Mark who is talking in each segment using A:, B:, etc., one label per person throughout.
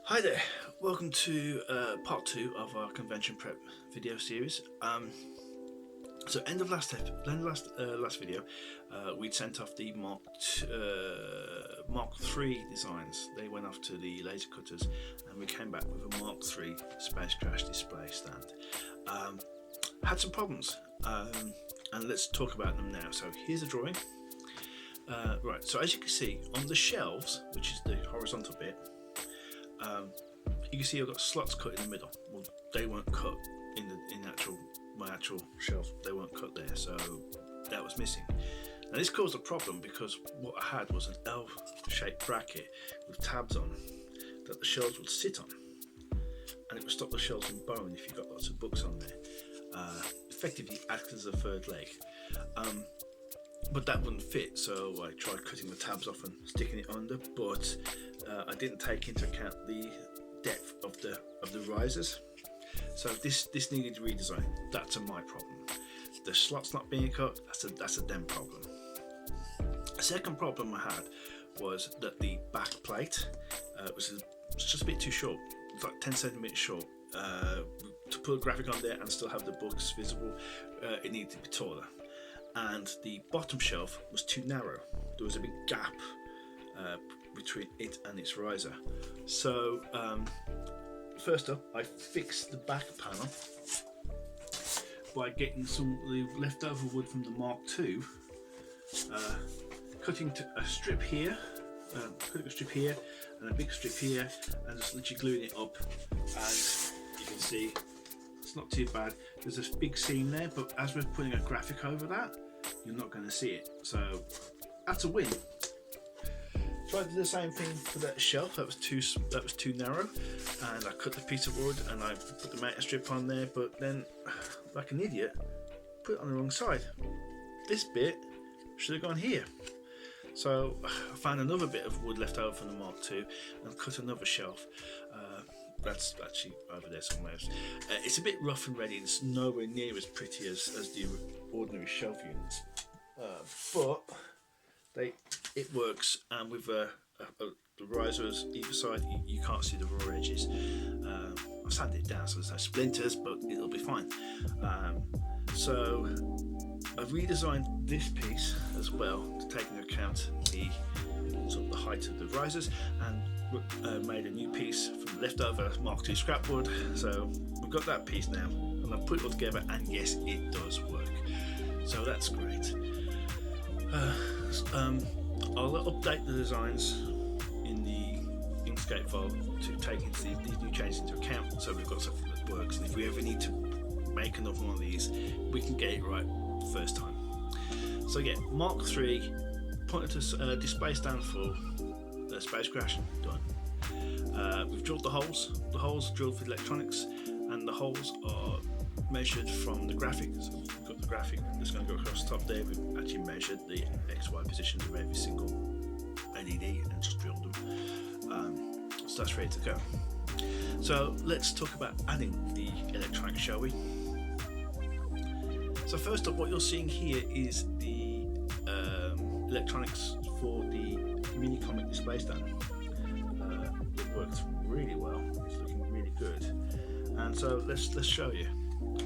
A: Hi there, welcome to part 2 of our convention prep video series. So end of last video, we'd sent off the Mark III designs. They went off to the laser cutters, and we came back with a Mark III Space Crash display stand. Had some problems, and let's talk about them now. So here's a drawing. Right, so as you can see on the shelves, which is the horizontal bit, you can see I've got slots cut in the middle. Well, they weren't cut in my actual shelf. They weren't cut there, so that was missing. And this caused a problem because what I had was an L-shaped bracket with tabs on that the shelves would sit on, and it would stop the shelves from bowing if you've got lots of books on there. Effectively act as a third leg. But that wouldn't fit, so I tried cutting the tabs off and sticking it under, but I didn't take into account the depth of the risers. So this needed redesign. That's a my problem. The slots not being cut, that's a them problem. A second problem I had was that the back plate was just a bit too short. It's like 10 centimeters short. To put a graphic on there and still have the books visible, it needed to be taller. And the bottom shelf was too narrow. There was a big gap between it and its riser. So first up, I fixed the back panel by getting some of the leftover wood from the Mark II, cutting a strip here, and a big strip here, and just literally gluing it up. And you can see it's not too bad. There's a big seam there, but as we're putting a graphic over that, you're not going to see it. So that's a win. Tried to do the same thing for that shelf. That was too narrow, and I cut the piece of wood and I put the mounting strip on there. But then, like an idiot, put it on the wrong side. This bit should have gone here. So I found another bit of wood left over from the Mark II and cut another shelf. That's actually over there somewhere else. It's a bit rough and ready. It's nowhere near as pretty as the ordinary shelf units, but it works. And with the risers either side, you can't see the raw edges. I've sanded it down so there's no splinters, but it'll be fine. So I've redesigned this piece as well to take into account the height of the risers, and made a new piece from leftover Mark II scrap wood. So we've got that piece now, and I've put it all together, and yes, it does work. So that's great. I'll update the designs in the Inkscape file to take these new changes into account, so we've got something that works. And if we ever need to make another one of these, we can get it right the first time. So yeah, Mark III, pointed to display stand for the Space Crash, done. We've drilled the holes. The holes are drilled for the electronics, and the holes are measured from the graphic. So we've got the graphic that's going to go across the top there. We've actually measured the XY positions of every single LED and just drilled them. So that's ready to go. So let's talk about adding the electronics, shall we? So first up, what you're seeing here is the electronics for the mini comic display stand. It works really well. It's looking really good. And so let's show you.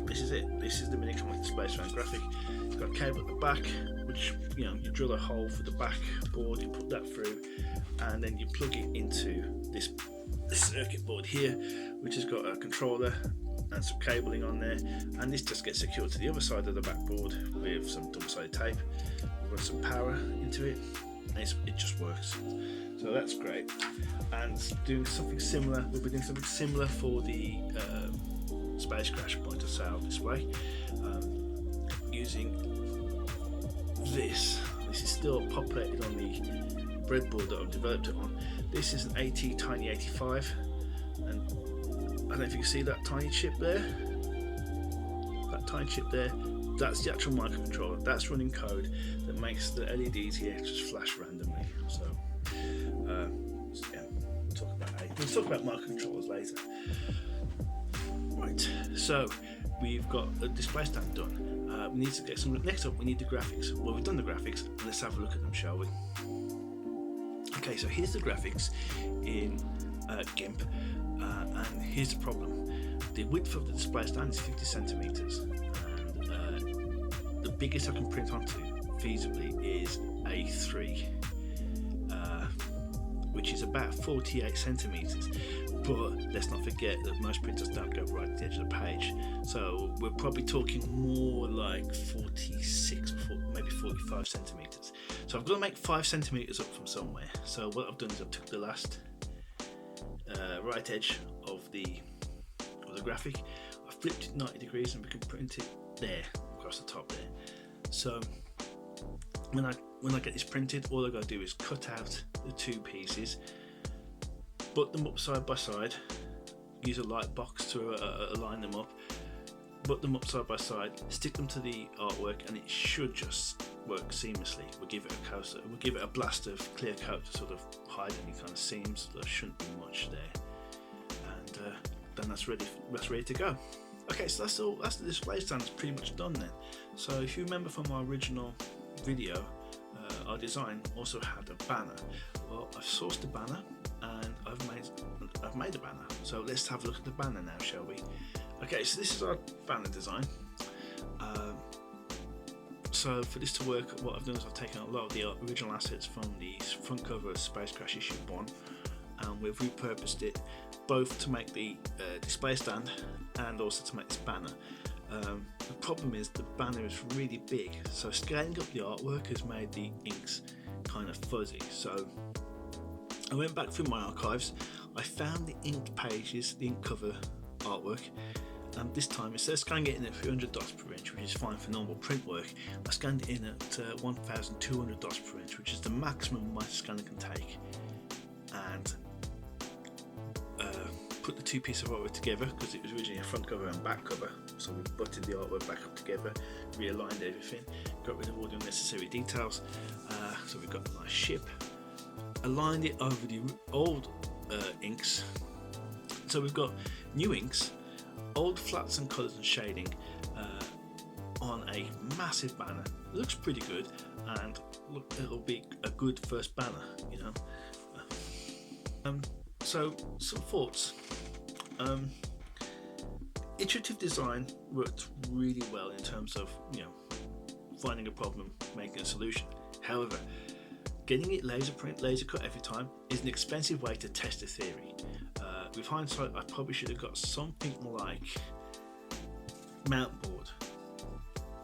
A: This is it. This is the mini comic display stand graphic. You've got a cable at the back, which you drill a hole for the back board. You put that through, and then you plug it into this circuit board here, which has got a controller and some cabling on there, and this just gets secured to the other side of the backboard with some double-sided tape. We've got some power into it, and it just works. So that's great. And doing something similar, we'll be doing something similar for the Space Crash point of sale display, using this. This is still populated on the breadboard that I've developed it on. This is an AT Tiny 85, and I don't know if you can see that tiny chip there. That tiny chip there, that's the actual microcontroller. That's running code that makes the LEDs here just flash randomly. So, yeah, we'll talk about microcontrollers later. Right, so we've got a display stand done. We need to get some. Next up, we need the graphics. Well, we've done the graphics. Let's have a look at them, shall we? Okay, so here's the graphics in GIMP, and here's the problem. The width of the display stand is 50 centimeters, and the biggest I can print onto feasibly is A3, which is about 48 centimeters. But let's not forget that most printers don't go right at the edge of the page, so we're probably talking more like 46 or maybe 45 centimeters. So I've got to make 5 centimeters up from somewhere. So what I've done is I took the last right edge of the graphic, I flipped it 90 degrees, and we can print it there across the top there. So when I get this printed, all I got to do is cut out the two pieces, butt them up side by side, use a light box to align them up, butt them up side by side, stick them to the artwork, and it should just work seamlessly. We'll give it a blast of clear coat to sort of hide any kind of seams. There shouldn't be much there, and then that's ready to go. Okay, so that's the display stand is pretty much done then. So if you remember from our original video, our design also had a banner. Well, I've sourced the banner and I've made a banner. So let's have a look at the banner now, shall we? Okay, so this is our banner design. So for this to work, what I've done is I've taken a lot of the original assets from the front cover of Space Crash issue 1, and we've repurposed it both to make the display stand and also to make this banner. The problem is the banner is really big, so scaling up the artwork has made the inks kind of fuzzy. So I went back through my archives, I found the inked pages, the ink cover artwork, and this time instead of scanning it in at 300 dots per inch, which is fine for normal print work, I scanned it in at 1200 dots per inch, which is the maximum my scanner can take, and put the two pieces of artwork together because it was originally a front cover and back cover. So we butted the artwork back up together, realigned everything, got rid of all the unnecessary details. So we've got a nice ship, aligned it over the old inks. So we've got new inks, old flats and colours and shading on a massive banner. It looks pretty good, and look, it'll be a good first banner, you know. So some thoughts. Iterative design worked really well in terms of, you know, finding a problem, making a solution. However, getting it laser print, laser cut every time is an expensive way to test a theory. With hindsight, I probably should have got something like mount board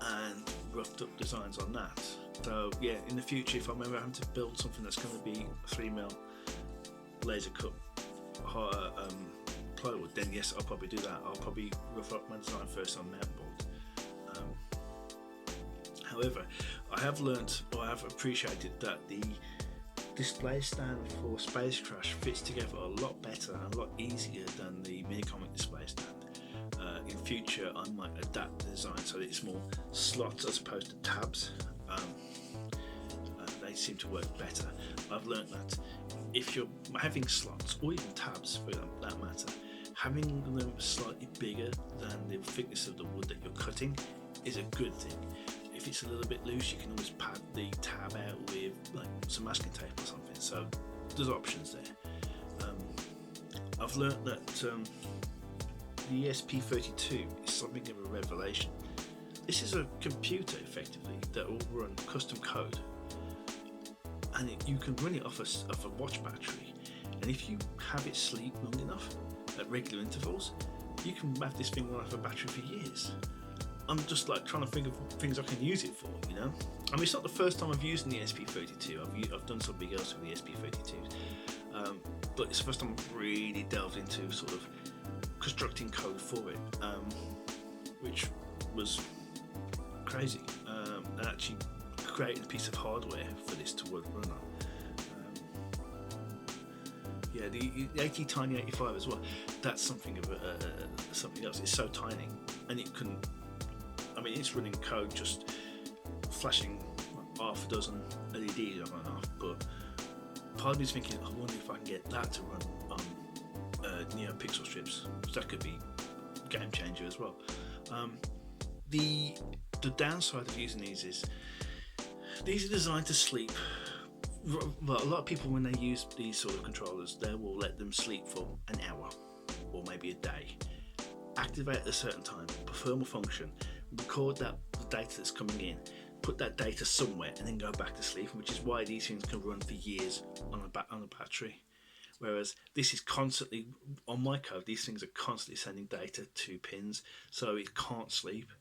A: and roughed up designs on that. So yeah, in the future, if I remember having to build something that's going to be 3mm laser cut plywood, then yes, I'll probably do that. I'll probably rough up my design first on mount board. However, I have learnt, or I have appreciated, that the display stand for Space Crash fits together a lot better and a lot easier than the mini comic display stand. In future, I might adapt the design so that it's more slots as opposed to tabs. They seem to work better. I've learnt that if you're having slots, or even tabs for that matter, having them slightly bigger than the thickness of the wood that you're cutting is a good thing. If it's a little bit loose, you can always pad the tab out with like some masking tape or something. So there's options there. I've learnt that the ESP32 is something of a revelation. This is a computer effectively that will run custom code, and you can run it off a watch battery, and if you have it sleep long enough at regular intervals, you can have this thing run off a battery for years. I'm just like trying to think of things I can use it for, you know. I mean, it's not the first time I've used the ESP32. I've done something else with the ESP32s, but it's the first time I've really delved into sort of constructing code for it, which was crazy, and actually created a piece of hardware for this to run on. Yeah, the AT-Tiny85 as well. That's something of something else. It's so tiny, and it can. I mean, it's running code just flashing half a dozen LEDs on and off. But part of me is thinking, I wonder if I can get that to run on pixel strips. That could be a game changer as well. The downside of using these is these are designed to sleep Well, a lot of people, when they use these sort of controllers, they will let them sleep for an hour or maybe a day. Activate at a certain time, perform a function, record the data that's coming in, put that data somewhere, and then go back to sleep. Which is why these things can run for years on a battery. Whereas this is constantly, on my code, these things are constantly sending data to pins, so it can't sleep,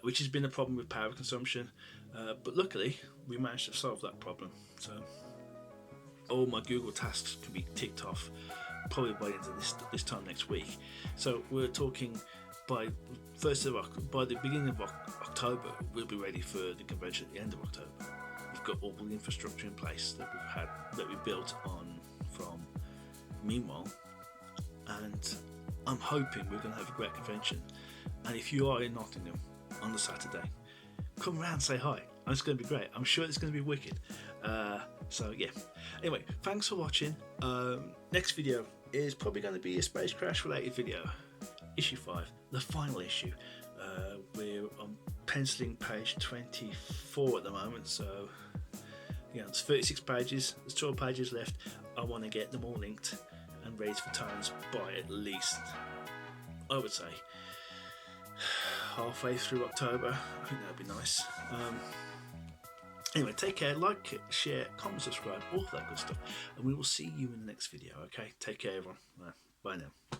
A: which has been a problem with power consumption. But luckily, we managed to solve that problem. So all my Google tasks can be ticked off probably by the end of this time next week. So we're talking by the beginning of October, we'll be ready for the convention at the end of October. We've got all the infrastructure in place that we built on from meanwhile, and I'm hoping we're going to have a great convention. And if you are in Nottingham on the Saturday, come round, say hi. It's going to be great. I'm sure it's going to be wicked. So yeah. Anyway, thanks for watching. Next video is probably going to be a space crash related video. Issue 5, the final issue. We're on penciling page 24 at the moment, so yeah, it's 36 pages. There's 12 pages left. I want to get them all linked and ready for tones by at least, I would say, halfway through October. I think that'd be nice. Anyway, take care, like, share, comment, subscribe, all that good stuff, and we will see you in the next video. Okay, take care everyone. Bye now.